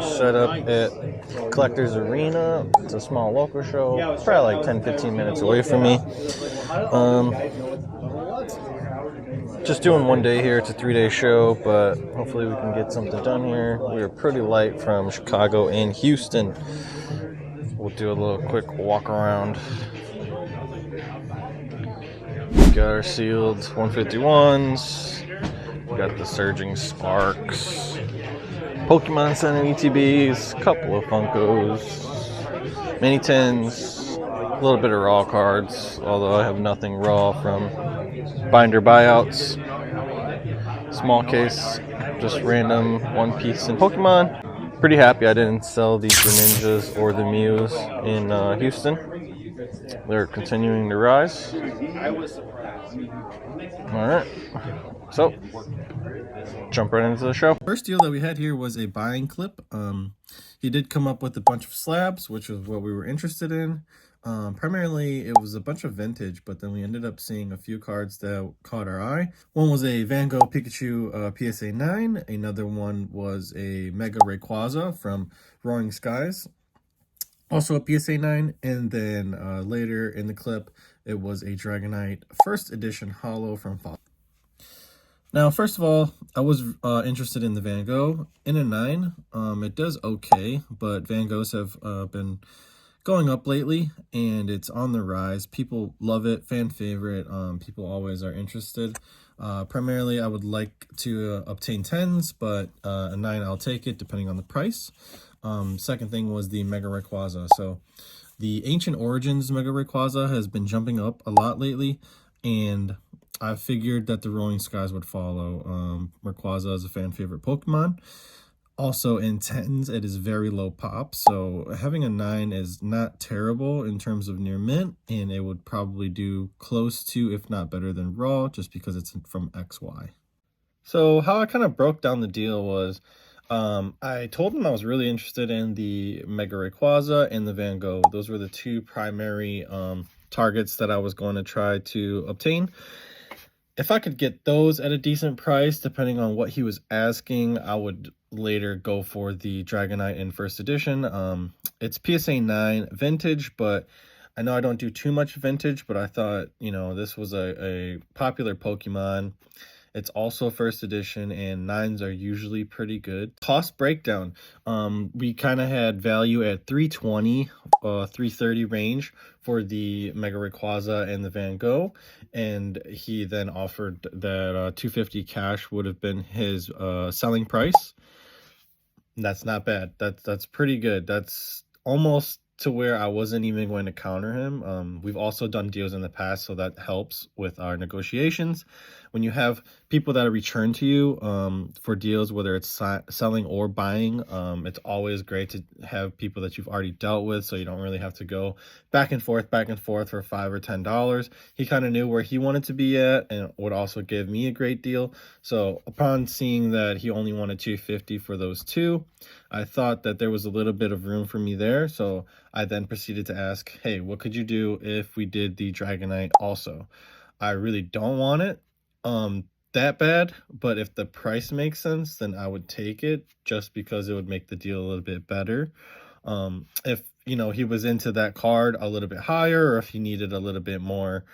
our setup at Collector's Arena. It's a small local show. It's probably like 10-15 minutes away from me. Just doing one day here. It's a 3-day show, but hopefully we can get something done here. We were pretty light from Chicago and Houston. We'll do a little quick walk around. We got our sealed 151s. We got the Surging Sparks. Pokemon Center ETBs. A couple of Funkos. Mini tins. A little bit of raw cards, although I have nothing raw from binder buyouts. Small case, just random One Piece and Pokemon. Pretty happy I didn't sell the Greninjas or the Mews in Houston. They're continuing to rise. Alright, so jump right into the show. First deal that we had here was a buying clip. He did come up with a bunch of slabs, which was what we were interested in. Primarily, it was a bunch of vintage, but then we ended up seeing a few cards that caught our eye. One was a Van Gogh Pikachu PSA 9. Another one was a Mega Rayquaza from Roaring Skies, also a PSA 9. And then later in the clip, it was a Dragonite First Edition Holo from Fall. Now, first of all, I was interested in the Van Gogh in a 9. It does okay, but Van Goghs have been going up lately, and it's on the rise. People love it, fan favorite. People always are interested. Primarily, I would like to obtain 10s, but a 9 I'll take it depending on the price. Second thing was the Mega Rayquaza. So the Ancient Origins Mega Rayquaza has been jumping up a lot lately, and I figured that the Roaring Skies would follow. Rayquaza is a fan favorite Pokemon. Also in 10s, it is very low pop, so having a 9 is not terrible in terms of near mint, and it would probably do close to, if not better than raw, just because it's from XY. So how I kind of broke down the deal was, I told him I was really interested in the Mega Rayquaza and the Van Gogh. Those were the two primary targets that I was going to try to obtain. If I could get those at a decent price, depending on what he was asking, I would later go for the Dragonite in First Edition. It's PSA 9 vintage, but I know I don't do too much vintage, but I thought, you know, this was a popular Pokemon. It's also First Edition, and 9s are usually pretty good. Cost breakdown. We kind of had value at $320, $330 range for the Mega Rayquaza and the Van Gogh, and he then offered that $250 cash would have been his selling price. That's not bad. That's pretty good. That's almost to where I wasn't even going to counter him. We've also done deals in the past, so that helps with our negotiations. When you have people that are returned to you for deals, whether it's selling or buying, it's always great to have people that you've already dealt with, so you don't really have to go back and forth for $5 or $10. He kind of knew where he wanted to be at and would also give me a great deal. So upon seeing that he only wanted $250 for those two, I thought that there was a little bit of room for me there. So I then proceeded to ask, hey, what could you do if we did the Dragonite also? I really don't want it that bad, but if the price makes sense, then I would take it, just because it would make the deal a little bit better. If, you know, he was into that card a little bit higher, or if he needed a little bit more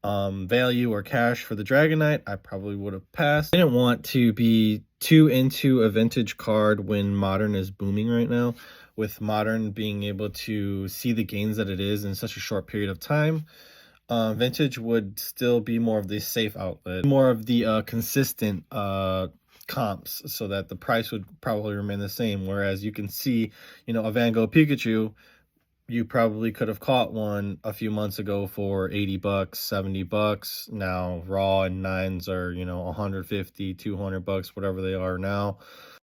value or cash for the Dragonite, I probably would have passed. I didn't want to be too into a vintage card when Modern is booming right now, with Modern being able to see the gains that it is in such a short period of time. Vintage would still be more of the safe outlet, more of the consistent comps, so that the price would probably remain the same. Whereas you can see, you know, a Van Gogh Pikachu, you probably could have caught one a few months ago for $80, $70. Now raw and 9s are, you know, $150, $200, whatever they are now.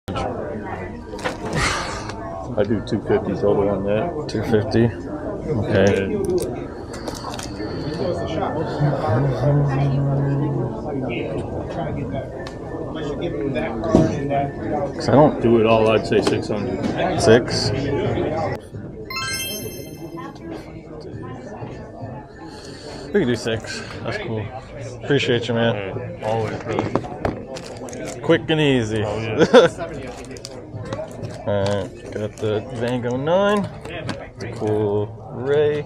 I do 250 total on that. 250. Okay. I don't do it all. I'd say 600. 6. We can do 6. That's cool. Appreciate you, man. Always, brother. Quick and easy. Oh, yeah. Alright, got the Van Gogh 9. Cool Ray.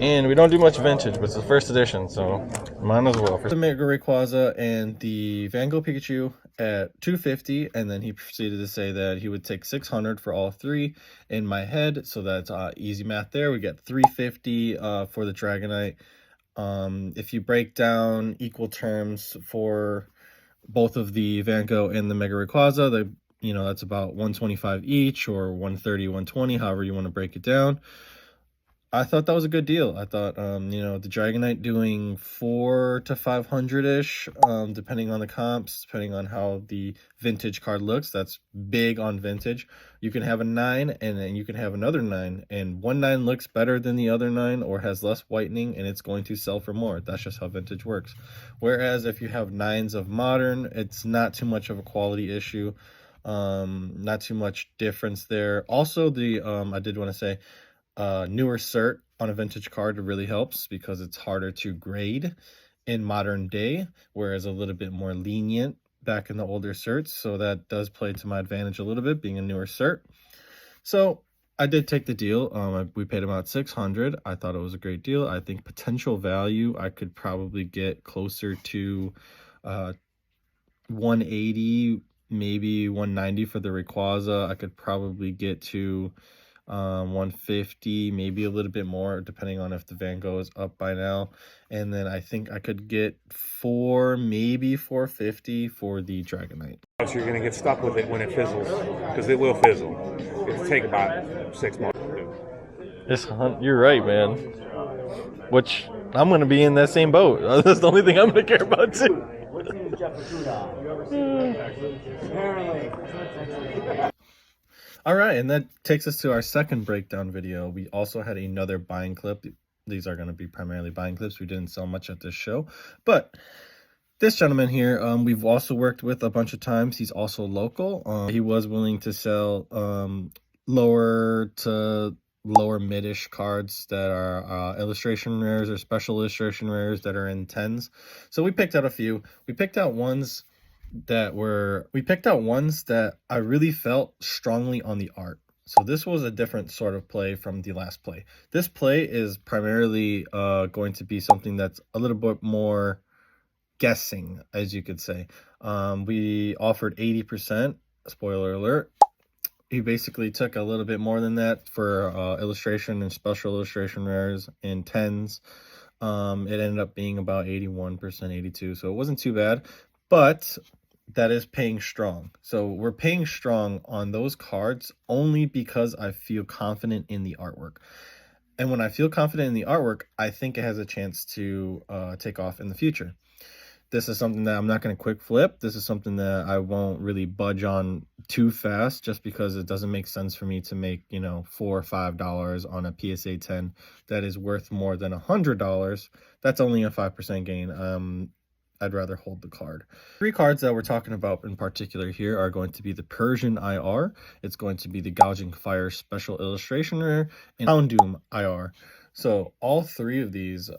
And we don't do much vintage, but it's the first edition, so might as well. For the Mega Rayquaza and the Van Gogh Pikachu at $250, and then he proceeded to say that he would take $600 for all three in my head, so that's easy math there. We get $350 for the Dragonite. If you break down equal terms for both of the Van Gogh and the Mega Rayquaza, that's about $125 each, or $130, $120, however you want to break it down. I thought that was a good deal. I thought, the Dragonite doing $400 to $500-ish, depending on the comps, depending on how the vintage card looks. That's big on vintage. You can have a 9, and then you can have another 9, and one 9 looks better than the other 9 or has less whitening, and it's going to sell for more. That's just how vintage works. Whereas if you have 9s of modern, it's not too much of a quality issue. Not too much difference there. Also, I did want to say, newer cert on a vintage card really helps because it's harder to grade in modern day, whereas a little bit more lenient back in the older certs. So that does play to my advantage a little bit, being a newer cert. So I did take the deal. We paid about $600. I thought it was a great deal. I think potential value, I could probably get closer to $180, maybe $190 for the Rayquaza. I could probably get to $150, maybe a little bit more, depending on if the Van Gogh is up by now. And then I think I could get maybe $450 for the Dragonite. So you're going to get stuck with it when it fizzles, because it will fizzle. It'll take about 6 months. You're right, man. Which I'm going to be in that same boat. That's the only thing I'm going to care about too. All right, and that takes us to our second breakdown video. We also had another buying clip. These are going to be primarily buying clips. We didn't sell much at this show, but this gentleman here, we've also worked with a bunch of times. He's also local. He was willing to sell lower to lower mid-ish cards that are illustration rares or special illustration rares that are in 10s. So we picked out a few. We picked out ones that I really felt strongly on the art. So this was a different sort of play from the last play. This play is primarily going to be something that's a little bit more guessing, as you could say. We offered 80%, spoiler alert. He basically took a little bit more than that for illustration and special illustration rares in 10s. It ended up being about 81%, 82%, so it wasn't too bad, but that is paying strong. So we're paying strong on those cards only because I feel confident in the artwork. And when I feel confident in the artwork, I think it has a chance to take off in the future. This is something that I'm not going to quick flip. This is something that I won't really budge on too fast, just because it doesn't make sense for me to make, $4 or $5 on a PSA 10 that is worth more than $100. That's only a 5% gain. I'd rather hold the card. 3 cards that we're talking about in particular here are going to be the Persian IR. It's going to be the Gouging Fire Special Illustration Rare and Houndoom IR. So all 3 of these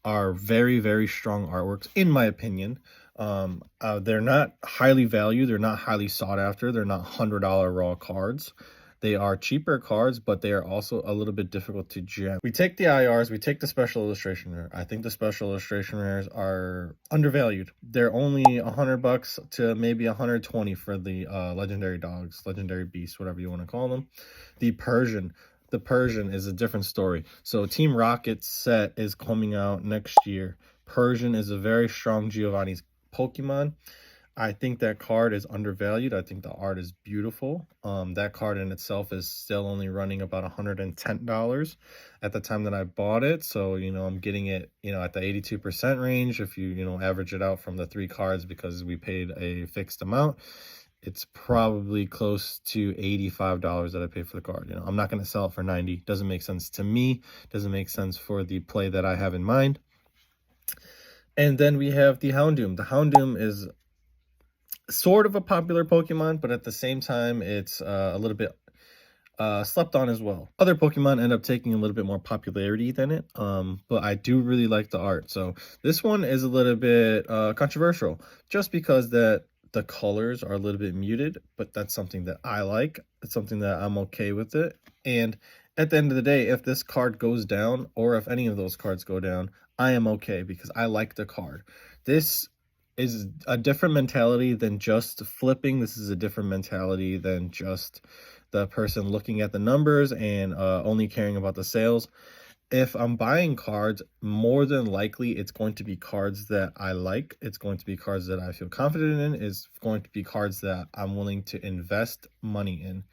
are very, very strong artworks, in my opinion. They're not highly valued. They're not highly sought after. They're not $100 raw cards. They are cheaper cards, but they are also a little bit difficult to gem. We take the IRs, we take the special illustration rare. I think the special illustration rares are undervalued. They're only $100 to maybe $120 for the legendary dogs, legendary beasts, whatever you want to call them. The Persian is a different story. So Team Rocket's set is coming out next year. Persian is a very strong Giovanni's Pokemon. I think that card is undervalued. I think the art is beautiful. That card in itself is still only running about $110 at the time that I bought it. So, I'm getting it, at the 82% range. If you, average it out from the 3 cards, because we paid a fixed amount, it's probably close to $85 that I paid for the card. I'm not going to sell it for $90. Doesn't make sense to me. Doesn't make sense for the play that I have in mind. And then we have the Houndoom. The Houndoom is sort of a popular Pokemon, but at the same time, it's a little bit slept on as well. Other Pokemon end up taking a little bit more popularity than it, but I do really like the art. So this one is a little bit controversial, just because that the colors are a little bit muted, but that's something that I like. It's something that I'm okay with it. And at the end of the day, if this card goes down, or if any of those cards go down, I am okay because I like the card. This is a different mentality than just flipping. This is a different mentality than just the person looking at the numbers and only caring about the sales. If I'm buying cards, more than likely it's going to be cards that I like. It's going to be cards that I feel confident in. It's going to be cards that I'm willing to invest money in.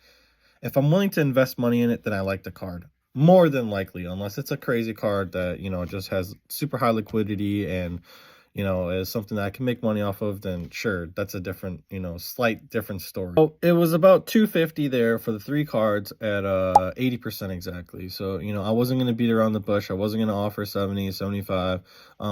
If I'm willing to invest money in it, then I like the card. More than likely, unless it's a crazy card that, you know, just has super high liquidity and, you know, is something that I can make money off of, then sure, that's a different, you know, slight different story. So it was about $250 there for the 3 cards at 80% exactly. So, you know, I wasn't going to beat around the bush. I wasn't going to offer 70, 75.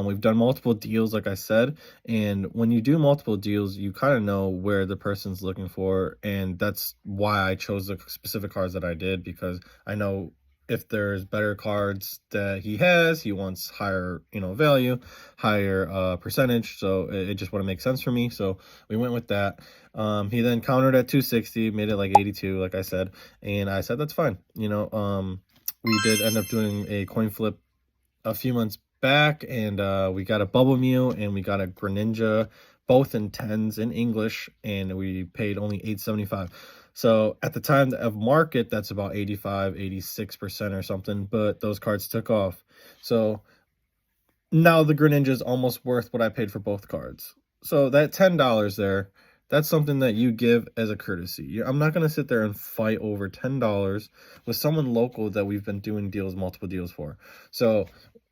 We've done multiple deals, like I said, and when you do multiple deals, you kind of know where the person's looking for, and that's why I chose the specific cards that I did, because I know if there's better cards that he wants higher, you know, value, higher percentage. So it just wouldn't make sense for me. So we went with that. He then countered at 260, made it like 82, like I said. And I said, that's fine. You know, we did end up doing a coin flip a few months back, and we got a Bubble Mew and we got a Greninja, both in 10s in English, and we paid only $8.75. So at the time of market, that's about 85, 86% or something, but those cards took off. So now the Greninja is almost worth what I paid for both cards. So that $10 there, that's something that you give as a courtesy. I'm not going to sit there and fight over $10 with someone local that we've been doing deals, multiple deals for. So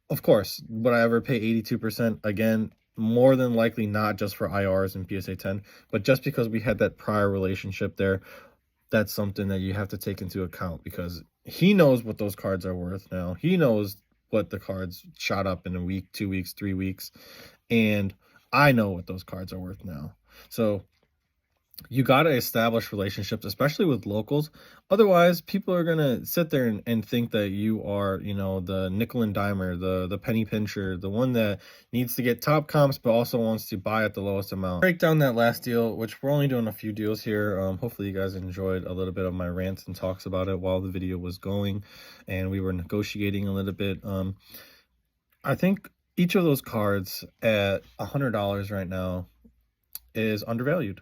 of course, would I ever pay 82%? Again, more than likely not, just for IRs and PSA 10, but just because we had that prior relationship there, that's something that you have to take into account, because he knows what those cards are worth now. He knows what the cards shot up in a week, 2 weeks, 3 weeks, and I know what those cards are worth now. So you got to establish relationships, especially with locals. Otherwise, people are going to sit there and think that you are, you know, the nickel and dimer, the penny pincher, the one that needs to get top comps, but also wants to buy at the lowest amount. Break down that last deal, which we're only doing a few deals here. Hopefully you guys enjoyed a little bit of my rants and talks about it while the video was going and we were negotiating a little bit. I think each of those cards at $100 right now is undervalued.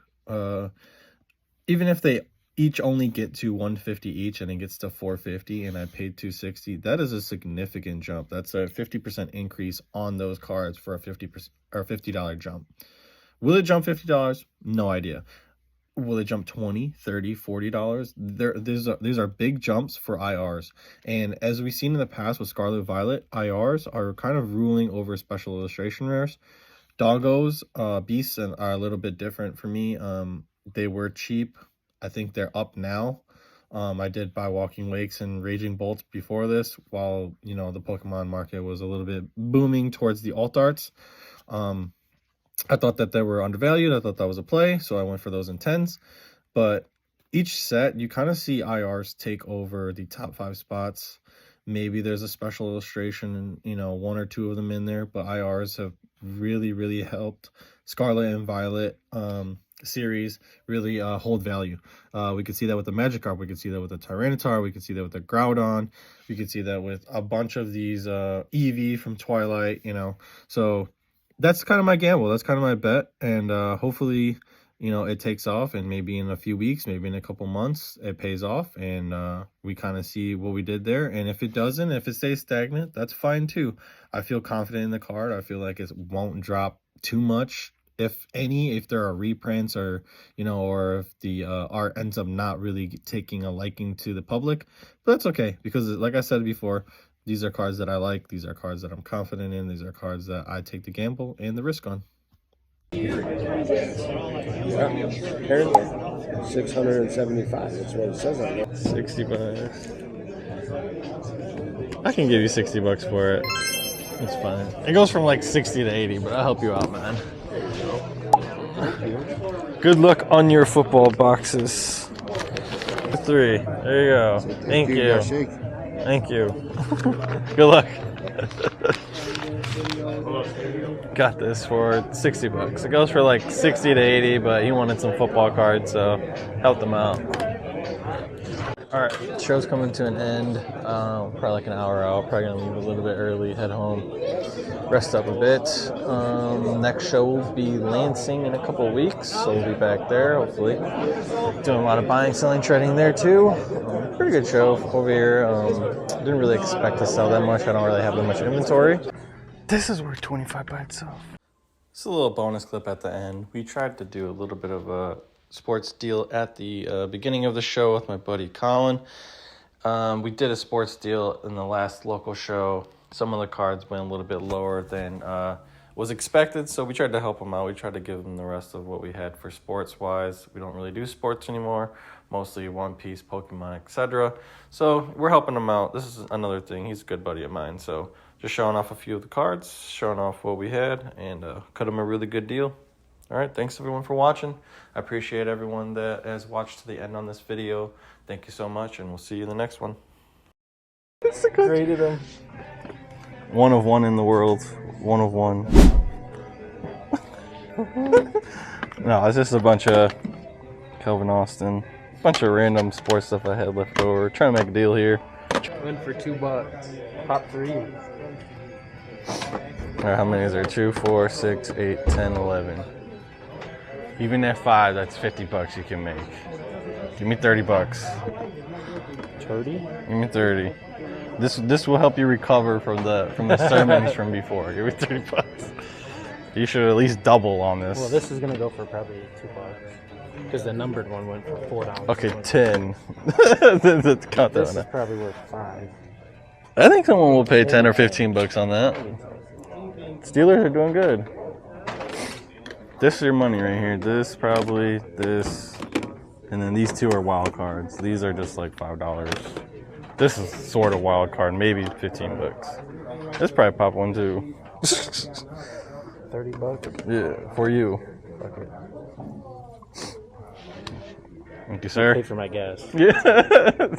Even if they each only get to 150 each and it gets to 450 and I paid 260, that is a significant jump. That's a 50% increase on those cards for a $50 jump. Will it jump $50? No idea. Will it jump $20, $30, $40? These are big jumps for IRs. And as we've seen in the past with Scarlet Violet, IRs are kind of ruling over special illustration rares. Doggos, beasts are a little bit different for me. They were cheap. I think they're up now. I did buy Walking Wakes and Raging Bolts before this, while, you know, the Pokemon market was a little bit booming towards the alt arts. I thought that they were undervalued. I thought that was a play, so I went for those in 10s. But each set, you kind of see IRs take over the top 5 spots. Maybe there's a special illustration, you know, 1 or 2 of them in there, but IRs have really helped Scarlet and Violet series really hold value. We could see that with the Magikarp, we could see that with the Tyranitar, we could see that with the Groudon, we could see that with a bunch of these Eevee from Twilight, you know. So that's kind of my gamble, that's kind of my bet, and hopefully, you know, it takes off, and maybe in a few weeks, maybe in a couple months, it pays off, and we kind of see what we did there. And if it doesn't, if it stays stagnant, that's fine too. I feel confident in the card. I feel like it won't drop too much, if any, if there are reprints, or, you know, or if the art ends up not really taking a liking to the public. But that's okay, because like I said before, these are cards that I like. These are cards that I'm confident in. These are cards that I take the gamble and the risk on. Yeah, apparently 675. That's what it says on there. 60 bucks. I can give you 60 bucks for it. It's fine. It goes from like 60 to 80, but I'll help you out, man. Good luck on your football boxes. 3. There you go. Thank you. Thank you. Good luck. got this for 60 bucks. It goes for like 60 to 80, but he wanted some football cards, so helped him out. All right, show's coming to an end. Probably like an hour out. Probably gonna leave a little bit early, head home, rest up a bit. Next show will be Lansing in a couple of weeks, so we'll be back there hopefully. Doing a lot of buying, selling, trading there too. Pretty good show over here. Didn't really expect to sell that much. I don't really have that much inventory. This is worth 25 by itself. It's a little bonus clip at the end. We tried to do a little bit of a sports deal at the beginning of the show with my buddy Colin. We did a sports deal in the last local show. Some of the cards went a little bit lower than was expected, so we tried to help him out. We tried to give him the rest of what we had for sports-wise. We don't really do sports anymore, mostly One Piece, Pokemon, etc. So we're helping him out. This is another thing. He's a good buddy of mine, so just showing off a few of the cards, showing off what we had, and cut him a really good deal. All right, thanks everyone for watching. I appreciate everyone that has watched to the end on this video. Thank you so much, and we'll see you in the next one. Graded him. 1 of 1 in the world. 1 of 1. No, it's just a bunch of Kelvin Austin. A bunch of random sports stuff I had left over. Trying to make a deal here. Went for $2. Top 3. All right, how many is there? 2, 4, 6, 8, 10, 11. Even at 5, that's 50 bucks you can make. Give me 30 bucks. 30? Give me 30. This will help you recover from the sermons from before. Give me 30 bucks. You should at least double on this. Well, this is gonna go for probably $2 because the numbered one went for $4. Okay, 10. Count that This one is out. probably worth 5. I think someone will pay 10 or 15 bucks on that. Steelers are doing good. This is your money right here. This, probably, this. And then these 2 are wild cards. These are just like $5. This is sort of wild card, maybe 15 bucks. This probably pop one too. 30 bucks? Yeah, for you. Okay. Thank you, sir. Pay for my gas. Yeah.